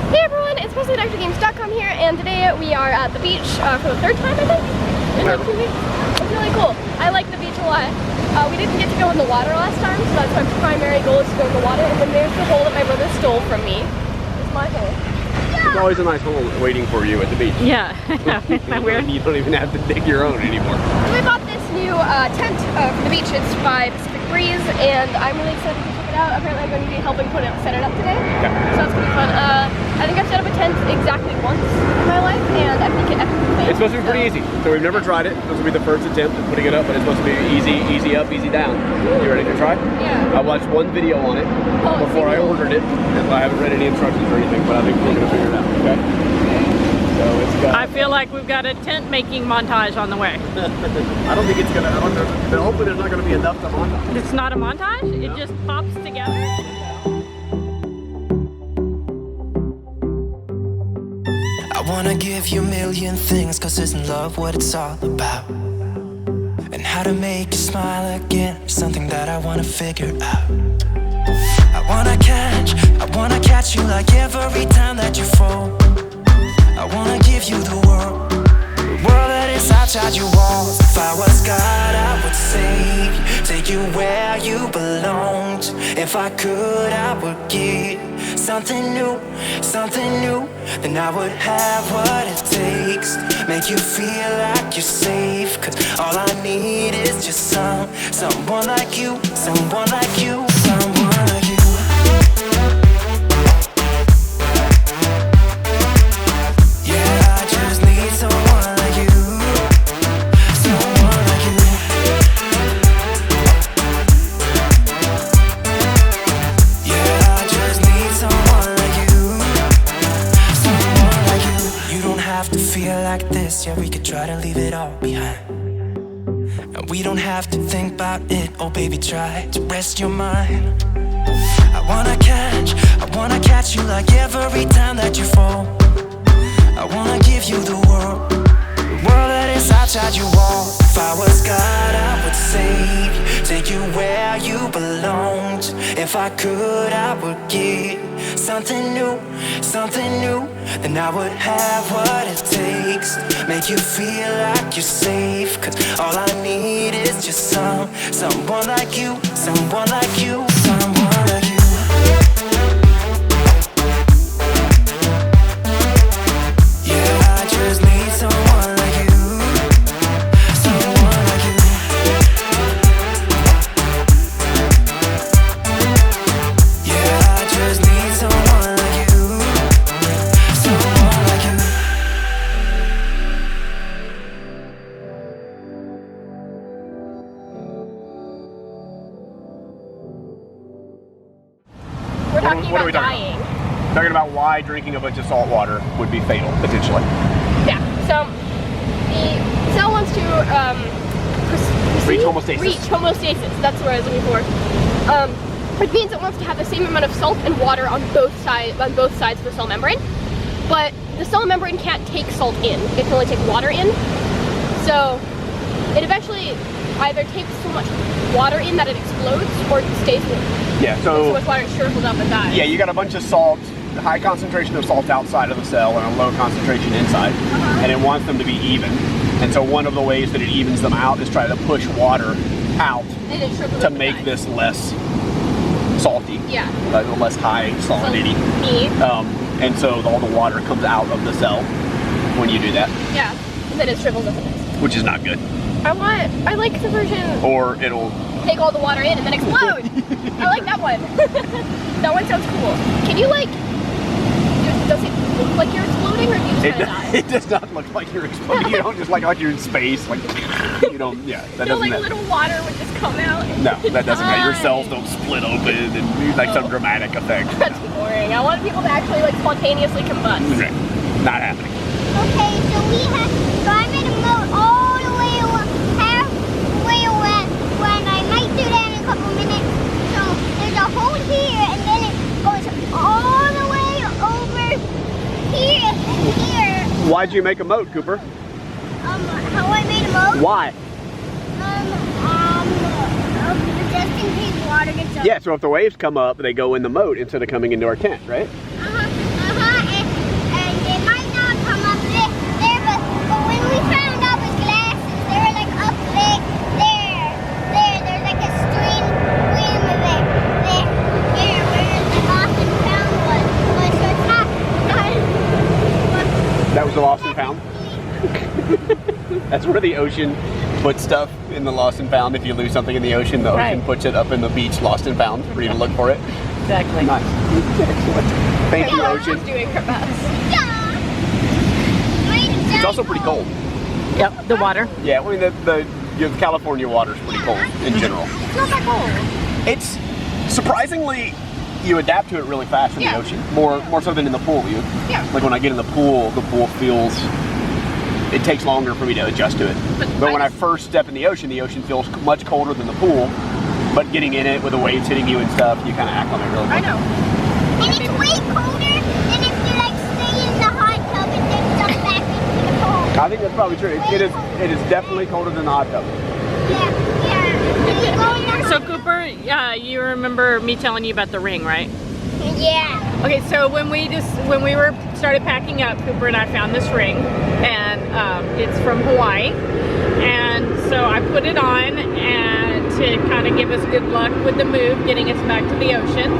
Hey everyone, it's Presley of ActOutGames.com here, and today we are at the beach for the third time, I think, in like 2 weeks. It's really cool. I like the beach a lot. We didn't get to go in the water last time, so that's my primary goal, is to go in the water. And then there's the hole that my brother stole from me. It's my hole. It's always a nice hole waiting for you at the beach. Yeah. You don't even have to dig your own anymore. So we bought this new tent for the beach. It's by Pacific Breeze, and I'm really excited to check it out. Apparently I'm going to be helping set it up today. Okay. So that's going to be fun. I think I've set up a tent exactly once in my life, and I think it epically. It's supposed to be pretty easy. So we've never tried it. This will be the first attempt at putting it up, but it's supposed to be easy up, easy down. You ready to try? Yeah. I watched one video on it before I ordered it, and I haven't read any instructions or anything, but I think we're going to figure it out, okay? So it's got... I feel like we've got a tent making montage on the way. I don't think it's going to... Hopefully there's not going to be enough to montage. It's not a montage? No. It just pops together? I wanna give you a million things, cause isn't love what it's all about? And how to make you smile again is something that I wanna figure out. I wanna catch you like every time that you fall. I wanna give you the world that is outside your walls. If I was God, I would save you, take you where you belong. If I could, I would give something new, then I would have what it takes to make you feel like you're safe. Cause all I need is just someone like you, someone like you, someone like you. Yeah, I just need someone like you, someone like you. Yeah, I just need someone like you, someone like you. You don't have to feel like this, yeah, we could try to leave it all behind. And we don't have to think about it, oh baby, try to rest your mind. I wanna catch you like every time that you fall. I wanna give you the world that is outside your wall. If I was God, I would save you, take you where you belong. If I could, I would give something new, then I would have what it takes to make you feel like you're safe. Cause all I need is just someone like you, someone like you, someone like you. Yeah, I just need someone like you, someone like you. Yeah, I just need someone like you, someone like you. We're talking What are we about talking dying. Talking about why drinking a bunch of salt water would be fatal, potentially. Yeah, so the cell wants to Reach homeostasis. Reach homeostasis, that's what I was looking for. Which means it wants to have the same amount of salt and water on both sides of the cell membrane. But the cell membrane can't take salt in, it can only take water in. So it eventually either takes so much water in that it explodes, or it stays in. Yeah, so much water it shriveled up and dies. yeah, you got a bunch of salt, a high concentration of salt outside of the cell and a low concentration inside, and it wants them to be even. And so one of the ways that it evens them out is try to push water out And it shrivels to up and make dies. this less salty, Yeah. less high salinity. And so all the water comes out of the cell when you do that, Yeah, and then it shrivels up and dies. which is not good. I like the version Or it'll... take all the water in and then explode. I like that one. That one sounds cool. Can you does it look like you're exploding, or do you just kind of die? It does not look like you're exploding. You don't just like you're in space. Like, you don't, yeah, that No, doesn't like little water would just come out. And No, that doesn't matter. Your die. cells don't split open and like some dramatic effect. That's boring. I want people to actually spontaneously combust. Okay. Not happening. Okay, so I made a moat all the way halfway around, when I might do that in a couple minutes. So there's a hole here, and then it goes all the way over here and here. Why'd you make a moat, Cooper? How I made a moat? Why? Just in case water gets up. Yeah, so if the waves come up, they go in the moat instead of coming into our tent, right? And The Lost and Found. That's where the ocean puts stuff in the Lost and Found. If you lose something in the ocean, the ocean puts it up in the beach, Lost and Found, for you to look for it. Exactly. Nice. Excellent. Thank you, ocean. She's doing her best. It's also pretty cold. Yep, the water. Yeah, I mean the California water is pretty cold in general. It's not that cold. It's surprisingly, you adapt to it really fast in the ocean. More so than in the pool. Like when I get in the pool feels, it takes longer for me to adjust to it. But when I first step in the ocean feels much colder than the pool. But getting in it with the waves hitting you and stuff, you kind of act on it really quick. I know. And it's way colder than if you like stay in the hot tub and then jump back into the pool. I think that's probably true. It is definitely colder than the hot tub. Yeah. So Cooper, you remember me telling you about the ring, right? Yeah. Okay, so when we started packing up, Cooper and I found this ring, and it's from Hawaii, and so I put it on and to kind of give us good luck with the move, getting us back to the ocean,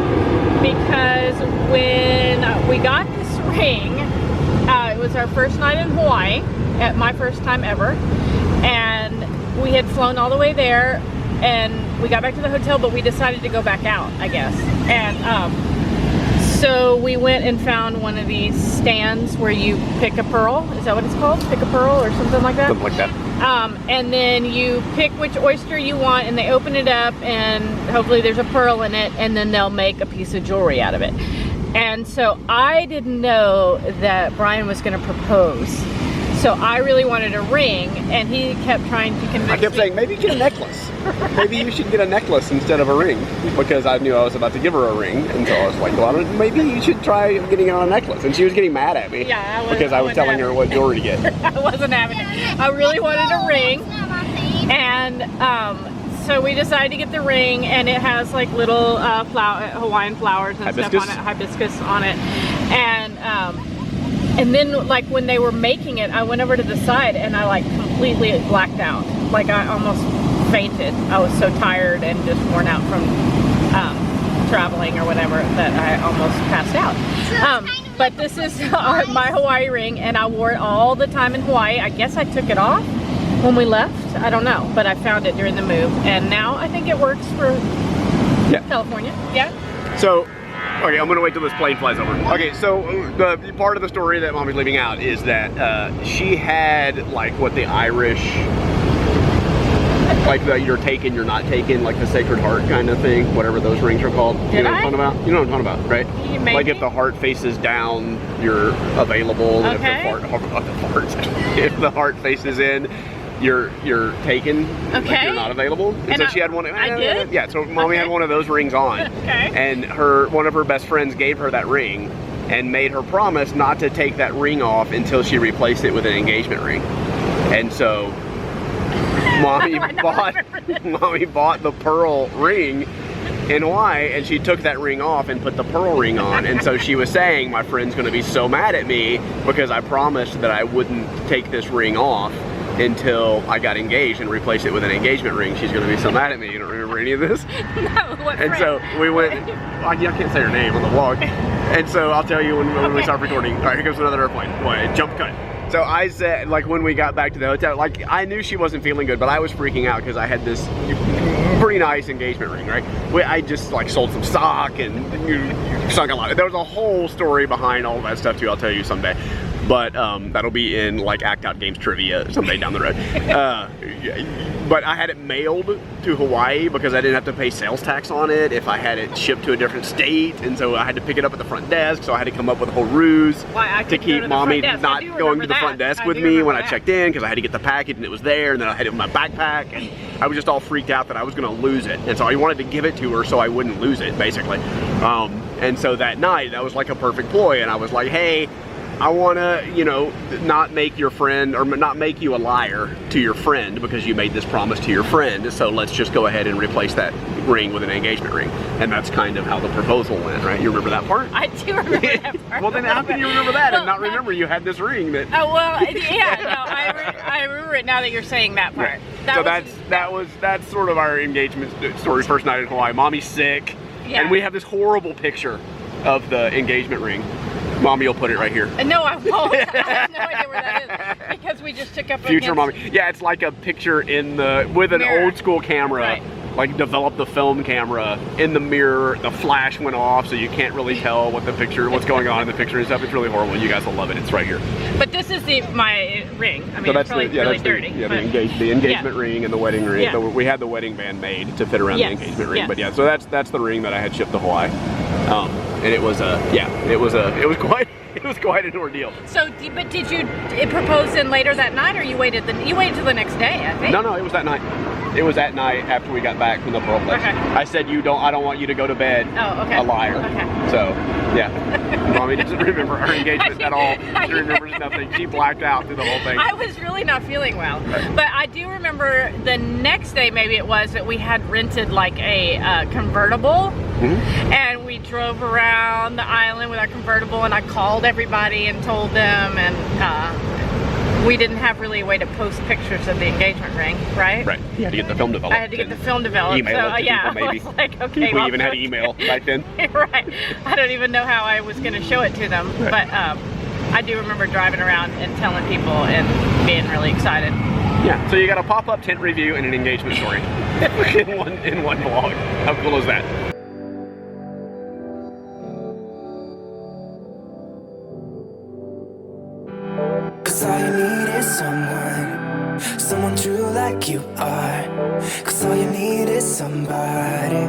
because when we got this ring, it was our first night in Hawaii, my first time ever, and we had flown all the way there, and we got back to the hotel, but we decided to go back out, I guess, and so we went and found one of these stands where you pick a pearl. Is that what it's called? Pick a pearl or something like that? Something like that. And then you pick which oyster you want, and they open it up, and hopefully there's a pearl in it, and then they'll make a piece of jewelry out of it. And so I didn't know that Brian was going to propose. So I really wanted a ring, and he kept trying to convince me. I kept saying, maybe get a necklace. Maybe you should get a necklace instead of a ring, because I knew I was about to give her a ring, and so I was like, well, maybe you should try getting on a necklace. And she was getting mad at me because I was telling her what jewelry to get. I wasn't having it. I really wanted a ring, and so we decided to get the ring, and it has like little Hawaiian flowers and stuff on it, hibiscus on it, and then like when they were making it, I went over to the side and I like completely blacked out. Like I almost fainted. I was so tired and just worn out from traveling or whatever that I almost passed out. But this is my Hawaii ring, and I wore it all the time in Hawaii. I guess I took it off when we left. I don't know, but I found it during the move, and now I think it works for California. Yeah. So, okay, I'm gonna wait till this plane flies over. Okay, so the part of the story that Mommy's leaving out is that she had like what the Irish, like the you're taken, you're not taken, like the Sacred Heart kind of thing, whatever those rings are called. You know what I'm talking about? You know what I'm talking about, right? Like if the heart faces down, you're available. Okay. If the heart faces in, you're taken. Okay. Like you're not available. And so she had one. I did? Yeah. So Mommy had one of those rings on. Okay. And one of her best friends gave her that ring and made her promise not to take that ring off until she replaced it with an engagement ring. And so Mommy bought the pearl ring in Hawaii, and she took that ring off and put the pearl ring on. And so she was saying, my friend's gonna be so mad at me because I promised that I wouldn't take this ring off until I got engaged and replace it with an engagement ring. She's gonna be so mad at me. You don't remember any of this? No, what And so we went, I can't say her name on the vlog. And so I'll tell you when we start recording. All right, here comes another airplane. Boy, jump cut. So I said, like when we got back to the hotel, like I knew she wasn't feeling good, but I was freaking out because I had this pretty nice engagement ring, right? I just like sold some stock and sunk a lot. There was a whole story behind all that stuff too, I'll tell you someday. But that'll be in like Act Out Games trivia someday down the road. But I had it mailed to Hawaii because I didn't have to pay sales tax on it if I had it shipped to a different state, and so I had to pick it up at the front desk, so I had to come up with a whole ruse to keep Mommy not going to the front desk with me when I checked in, because I had to get the package and it was there, and then I had it in my backpack, and I was just all freaked out that I was gonna lose it, and so I wanted to give it to her so I wouldn't lose it, basically. And so that night, that was like a perfect ploy, and I was like, hey, I want to, you know, not make your friend, or not make you a liar to your friend because you made this promise to your friend, so let's just go ahead and replace that ring with an engagement ring. And that's kind of how the proposal went, right? You remember that part? I do remember that part. Well, then how can you remember that and not remember you had this ring that... Oh, well, yeah, no, I remember it now that you're saying that part. Right. That's sort of our engagement story, first night in Hawaii. Mommy's sick, and we have this horrible picture of the engagement ring. Mommy will put it right here. No, I won't. I have no idea where that is because we just took up Future against- mommy. Yeah, it's like a picture in the with an Mirror. old school camera. Right. Like developed the film camera in the mirror. The flash went off, so you can't really tell what's going on in the picture and stuff. It's really horrible. You guys will love it. It's right here. But this is my ring. I mean, So it's probably really dirty. the but- engagement ring and the wedding ring. Yeah. So we had the wedding band made to fit around Yes. the engagement ring. Yeah. But yeah, so that's the ring that I had shipped to Hawaii. And it was quite an ordeal. So, but did you propose in later that night, or you waited till the next day? I think. No, it was that night. It was that night after we got back from the pearl place. Okay. I said I don't want you to go to bed. Oh, okay. A liar. Okay. So, yeah. Mommy doesn't remember our engagement at all. She remembers nothing. She blacked out through the whole thing. I was really not feeling well, Right. but I do remember the next day, maybe it was, that we had rented like a convertible, and we drove around the island with our convertible, and I called everybody and told them, and we didn't have really a way to post pictures of the engagement ring, right? Right. You had to get the film developed. I had to get the film developed. Email so it to yeah, people, maybe. I was like, okay. We well, even had email back then. right. I don't even know how I was going to show it to them, Right. but I do remember driving around and telling people and being really excited. Yeah. So you got a pop-up tent review and an engagement story in one vlog. How cool is that? Cause all you need is someone true like you are. Cause all you need is somebody.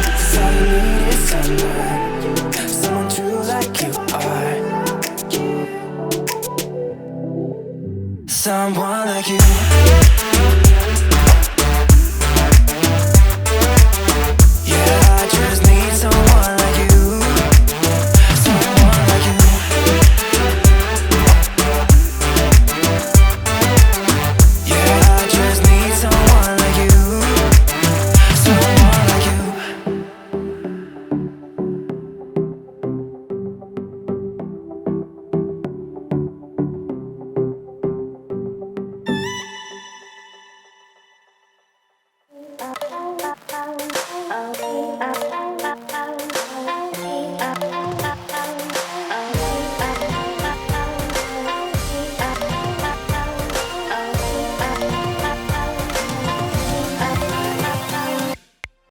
Cause all you need is someone true like you are. Someone